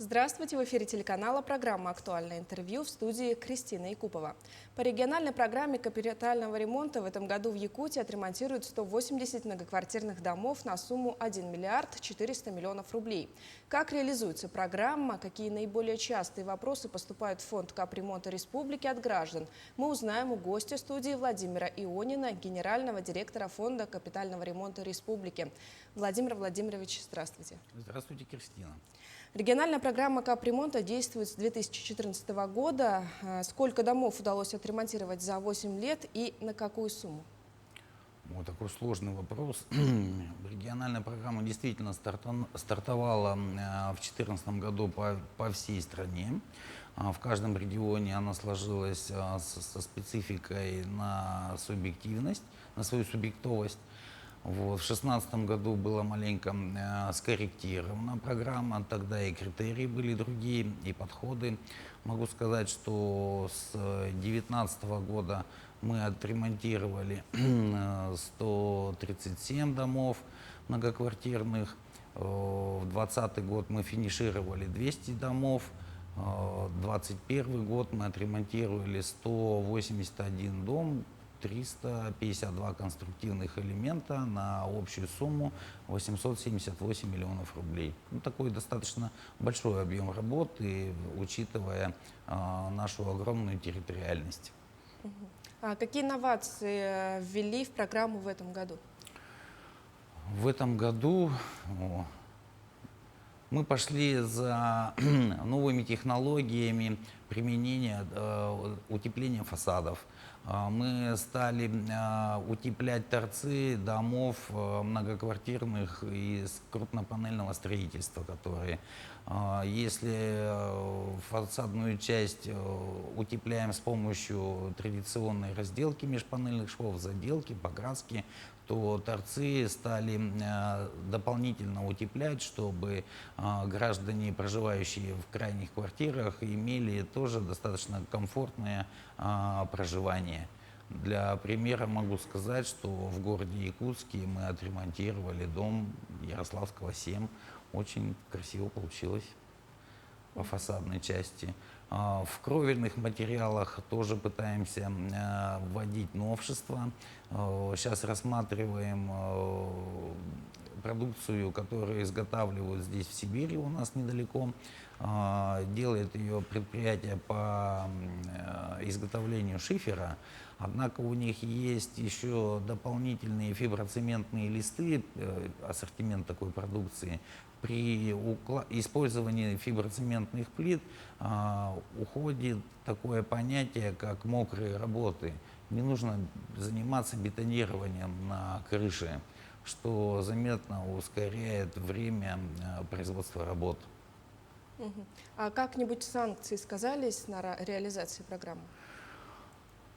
Здравствуйте! В эфире телеканала программа «Актуальное интервью», в студии Кристина Якупова. По региональной программе капитального ремонта в этом году в Якутии отремонтируют 180 многоквартирных домов на сумму 1 миллиард 400 миллионов рублей. Как реализуется программа, какие наиболее частые вопросы поступают в фонд капремонта республики от граждан, мы узнаем у гостя студии Владимира Ионина, генерального директора фонда капитального ремонта республики. Владимир Владимирович, здравствуйте. Здравствуйте, Кристина. Региональная программа капремонта действует с 2014 года. Сколько домов удалось отремонтировать за 8 лет и на какую сумму? Вот такой сложный вопрос. Региональная программа действительно стартовала в 2014 году по всей стране. В каждом регионе она сложилась со спецификой на субъективность, на свою субъектовость. Вот. В 2016 году была маленько скорректирована программа, тогда и критерии были другие, и подходы. Могу сказать, что с 2019 года мы отремонтировали 137 домов многоквартирных. В 2020 год мы финишировали 200 домов. В 2021 год мы отремонтировали 181 дом, 352 конструктивных элемента на общую сумму 878 миллионов рублей. Ну, такой достаточно большой объем работы, учитывая нашу огромную территориальность. А какие инновации ввели в программу в этом году? В этом году мы пошли за новыми технологиями применения утепления фасадов. Мы стали утеплять торцы домов многоквартирных из крупнопанельного строительства, которые, если фасадную часть утепляем с помощью традиционной разделки межпанельных швов, заделки, покраски, то торцы стали дополнительно утеплять, чтобы граждане, проживающие в крайних квартирах, имели тоже достаточно комфортное проживание. Для примера могу сказать, что в городе Якутске мы отремонтировали дом Ярославского, 7. Очень красиво получилось по фасадной части. В кровельных материалах тоже пытаемся вводить новшества. Сейчас рассматриваем продукцию, которую изготавливают здесь, в Сибири, у нас недалеко. Делает ее предприятие по изготовлению шифера. Однако у них есть еще дополнительные фиброцементные листы, ассортимент такой продукции. При использовании фиброцементных плит уходит такое понятие, как мокрые работы. Не нужно заниматься бетонированием на крыше, что заметно ускоряет время производства работ. А как-нибудь санкции сказались на реализации программы?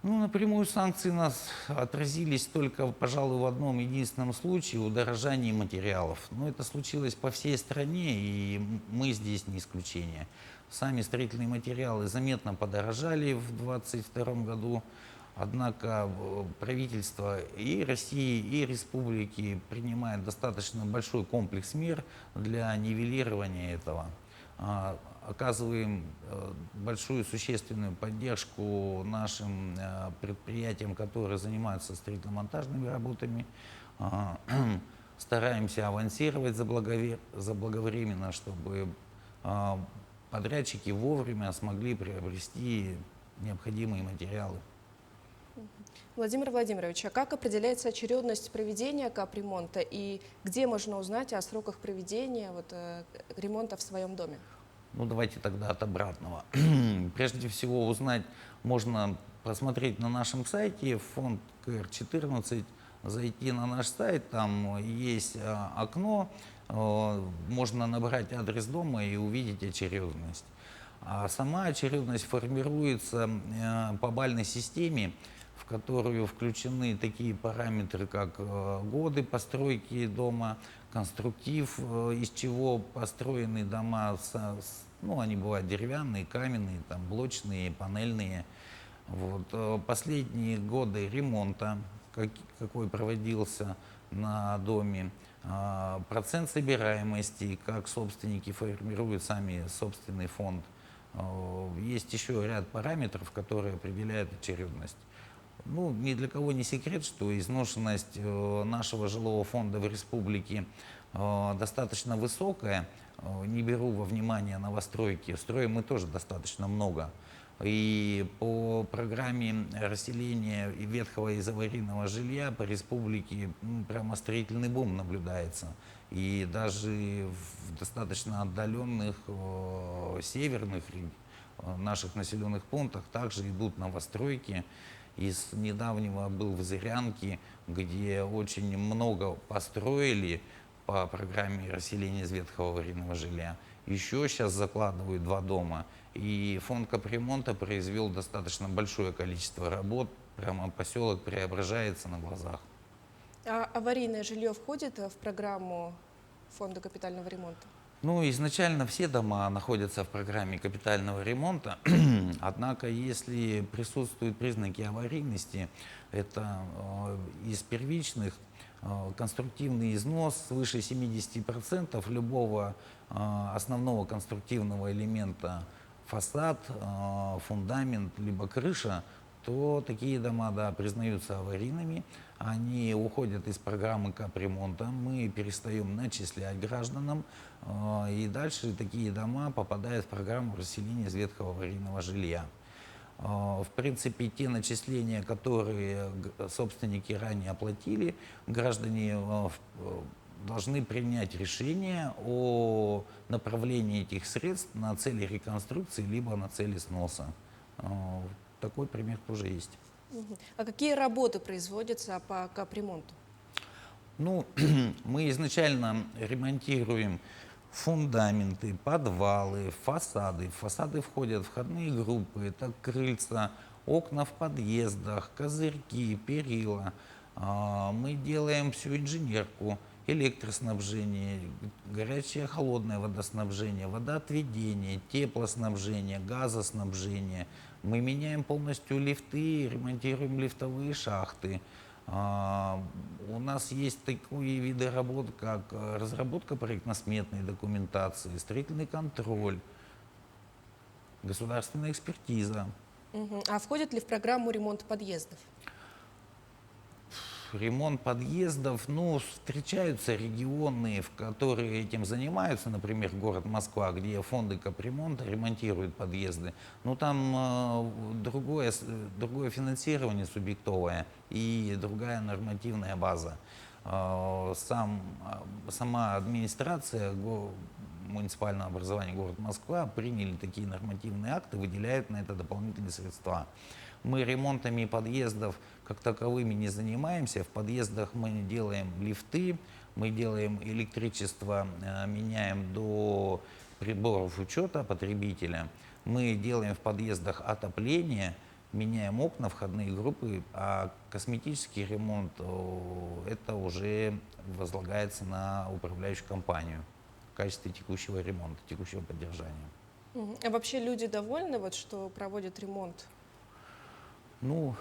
Ну, напрямую санкции нас отразились только, пожалуй, в одном единственном случае — удорожании материалов. Но это случилось по всей стране, и мы здесь не исключение. Сами строительные материалы заметно подорожали в 2022 году. Однако правительство и России, и республики принимает достаточно большой комплекс мер для нивелирования этого. Оказываем большую существенную поддержку нашим предприятиям, которые занимаются строительно-монтажными работами. Стараемся авансировать заблаговременно, чтобы подрядчики вовремя смогли приобрести необходимые материалы. Владимир Владимирович, а как определяется очередность проведения капремонта и где можно узнать о сроках проведения ремонта в своем доме? Ну, давайте тогда от обратного. Прежде всего узнать можно, посмотреть на нашем сайте фонд КР-14, зайти на наш сайт, там есть окно, можно набрать адрес дома и увидеть очередность. А сама очередность формируется по бальной системе, в которую включены такие параметры, как годы постройки дома, конструктив, из чего построены дома, ну, они бывают деревянные, каменные, там, блочные, панельные. Вот. Последние годы ремонта, какой проводился на доме, процент собираемости, как собственники формируют сами собственный фонд. Есть еще ряд параметров, которые определяют очередность. Ну, ни для кого не секрет, что изношенность нашего жилого фонда в республике достаточно высокая. Не беру во внимание новостройки. Строим мы тоже достаточно много. И по программе расселения и ветхого из аварийного жилья по республике прямо строительный бум наблюдается. И даже в достаточно отдаленных северных наших населенных пунктах также идут новостройки. Из недавнего был в Зырянке, где очень много построили по программе расселения из ветхого аварийного жилья. Еще сейчас закладывают 2 дома. И фонд капремонта произвел достаточно большое количество работ. Прямо поселок преображается на глазах. А аварийное жилье входит в программу фонда капитального ремонта? Ну, изначально все дома находятся в программе капитального ремонта, однако если присутствуют признаки аварийности, это из первичных конструктивный износ свыше 70% любого основного конструктивного элемента, фасад, фундамент, либо крыша, то такие дома, да, признаются аварийными, они уходят из программы капремонта, мы перестаем начислять гражданам, и дальше такие дома попадают в программу расселения из ветхого аварийного жилья. В принципе, те начисления, которые собственники ранее оплатили, граждане должны принять решение о направлении этих средств на цели реконструкции либо на цели сноса. Такой пример тоже есть. А какие работы производятся по капремонту? Ну, мы изначально ремонтируем фундаменты, подвалы, фасады. В фасады входят входные группы, это крыльца, окна в подъездах, козырьки, перила. Мы делаем всю инженерку, электроснабжение, горячее холодное водоснабжение, водоотведение, теплоснабжение, газоснабжение. Мы меняем полностью лифты, ремонтируем лифтовые шахты. У нас есть такие виды работ, как разработка проектно-сметной документации, строительный контроль, государственная экспертиза. А входит ли в программу ремонт подъездов? Ремонт подъездов, ну, встречаются регионы, в которые этим занимаются, например, город Москва, где фонды капремонта ремонтируют подъезды. Но там другое финансирование субъектовое и другая нормативная база. Сама администрация муниципального образования город Москва приняли такие нормативные акты, выделяют на это дополнительные средства. Мы ремонтами подъездов как таковыми не занимаемся. В подъездах мы делаем лифты, мы делаем электричество, меняем до приборов учета потребителя. Мы делаем в подъездах отопление, меняем окна, входные группы, а косметический ремонт это уже возлагается на управляющую компанию в качестве текущего ремонта, текущего поддержания. А вообще люди довольны, вот, что проводят ремонт? Ну,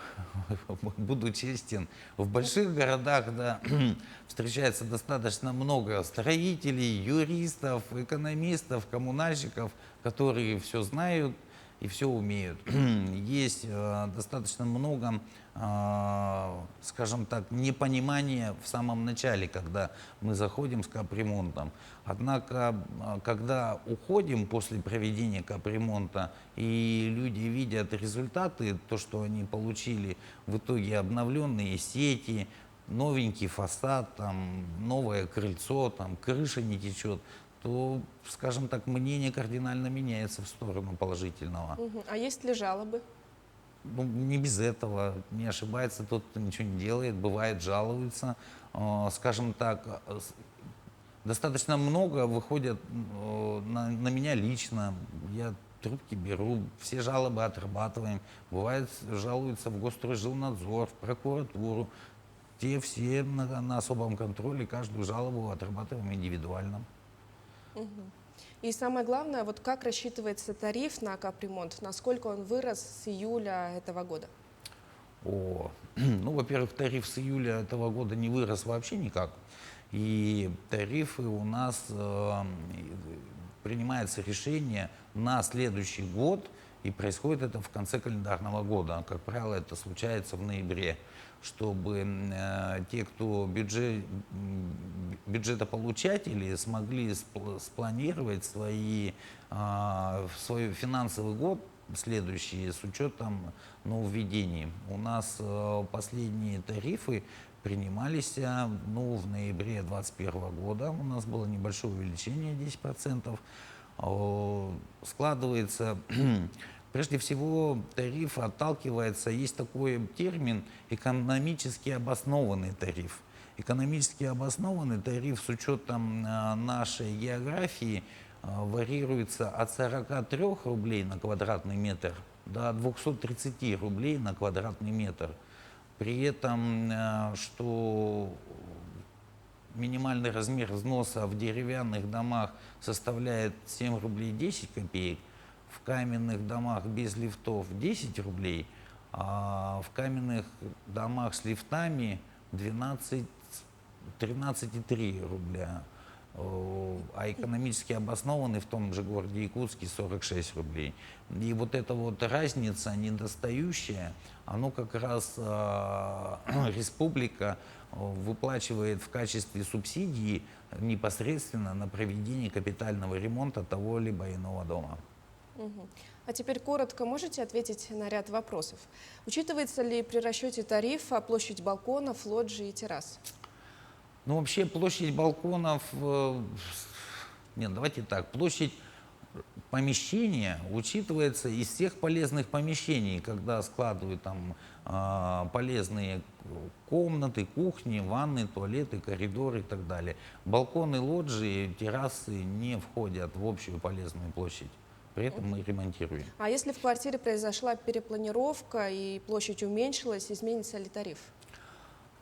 буду честен, в больших городах, да, встречается достаточно много строителей, юристов, экономистов, коммунальщиков, которые все знают и все умеют. Есть достаточно много, скажем так, непонимания в самом начале, когда мы заходим с капремонтом. Однако, когда уходим после проведения капремонта, и люди видят результаты, то, что они получили в итоге обновленные сети, новенький фасад, там, новое крыльцо, там, крыша не течет, то, скажем так, мнение кардинально меняется в сторону положительного. А есть ли жалобы? Ну, не без этого. Не ошибается тот, кто ничего не делает. Бывает, жалуются. Скажем так, достаточно много выходят на меня лично. Я трубки беру, все жалобы отрабатываем. Бывает, жалуются в Госстройжилнадзор, в прокуратуру. Те все на особом контроле, каждую жалобу отрабатываем индивидуально. И самое главное, вот как рассчитывается тариф на капремонт, насколько он вырос с июля этого года? Ну, во-первых, тариф с июля этого года не вырос вообще никак. И тарифы у нас, принимается решение на следующий год, и происходит это в конце календарного года. Как правило, это случается в ноябре, чтобы те, кто бюджетополучатели, смогли спланировать свой финансовый год следующий с учетом нововведений. У нас последние тарифы принимались в ноябре 2021 года. У нас было небольшое увеличение, 10%. Складывается, прежде всего, тариф отталкивается, есть такой термин экономически обоснованный тариф. Экономически обоснованный тариф с учетом нашей географии варьируется от 43 рублей на квадратный метр до 230 рублей на квадратный метр. При этом, что минимальный размер взноса в деревянных домах составляет 7 рублей 10 копеек, в каменных домах без лифтов 10 рублей, а в каменных домах с лифтами 13,3 рубля. А экономически обоснованный в том же городе Якутске 46 рублей. И вот эта вот разница недостающая, оно как раз республика выплачивает в качестве субсидии непосредственно на проведение капитального ремонта того либо иного дома. А теперь коротко можете ответить на ряд вопросов. Учитывается ли при расчете тарифа площадь балконов, лоджий и террас? Ну, вообще площадь балконов, нет, давайте так, площадь помещения учитывается из всех полезных помещений, когда складывают там полезные комнаты, кухни, ванны, туалеты, коридоры и так далее. Балконы, лоджии, террасы не входят в общую полезную площадь. При этом мы ремонтируем. А если в квартире произошла перепланировка и площадь уменьшилась, изменится ли тариф?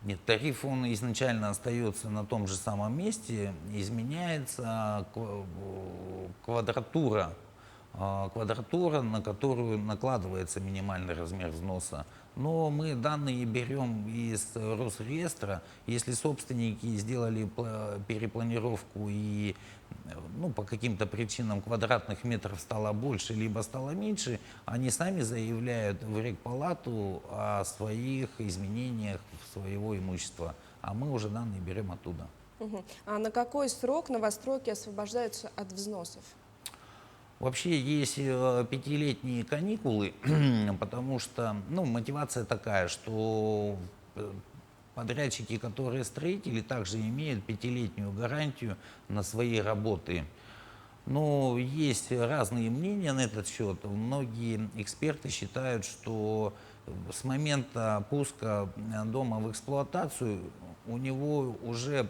Нет, тариф он изначально остается на том же самом месте, изменяется квадратура, на которую накладывается минимальный размер взноса. Но мы данные берем из Росреестра. Если собственники сделали перепланировку и по каким-то причинам квадратных метров стало больше, либо стало меньше, они сами заявляют в Регпалату о своих изменениях своего имущества. А мы уже данные берем оттуда. А на какой срок новостройки освобождаются от взносов? Вообще есть 5-летние каникулы, потому что мотивация такая, что подрядчики, которые строители, также имеют 5-летнюю гарантию на свои работы. Но есть разные мнения на этот счет. Многие эксперты считают, что с момента пуска дома в эксплуатацию у него уже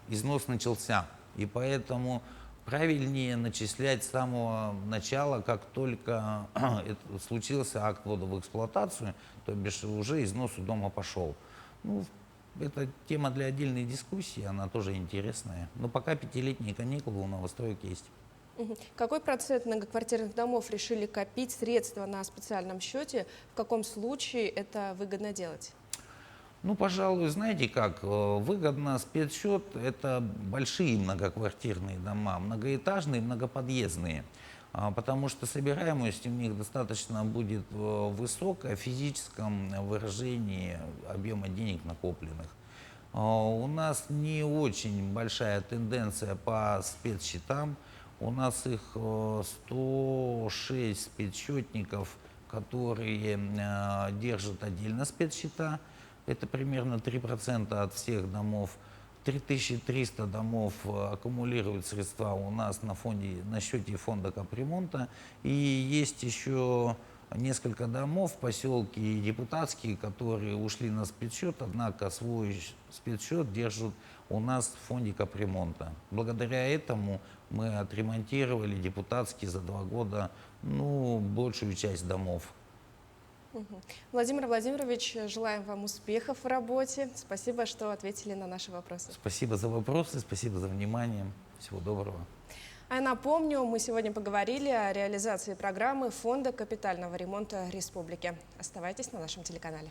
износ начался. И поэтому правильнее начислять с самого начала, как только случился акт ввода в эксплуатацию, то бишь уже износ у дома пошел. Это тема для отдельной дискуссии, она тоже интересная. Но пока 5-летние каникулы у новостроек есть. Какой процент многоквартирных домов решили копить средства на специальном счете? В каком случае это выгодно делать? Пожалуй, знаете как, выгодно спецсчет – это большие многоквартирные дома, многоэтажные, многоподъездные, потому что собираемость у них достаточно будет высокая в физическом выражении объема денег накопленных. У нас не очень большая тенденция по спецсчетам, у нас их 106 спецсчетников, которые держат отдельно спецсчета. Это примерно 3% от всех домов. 3300 домов аккумулируют средства у нас на счете фонда капремонта. И есть еще несколько домов в поселке Депутатские, которые ушли на спецсчет, однако свой спецсчет держат у нас в фонде капремонта. Благодаря этому мы отремонтировали Депутатские за 2 года большую часть домов. Владимир Владимирович, желаем вам успехов в работе. Спасибо, что ответили на наши вопросы. Спасибо за вопросы, спасибо за внимание. Всего доброго. А я напомню, мы сегодня поговорили о реализации программы Фонда капитального ремонта Республики. Оставайтесь на нашем телеканале.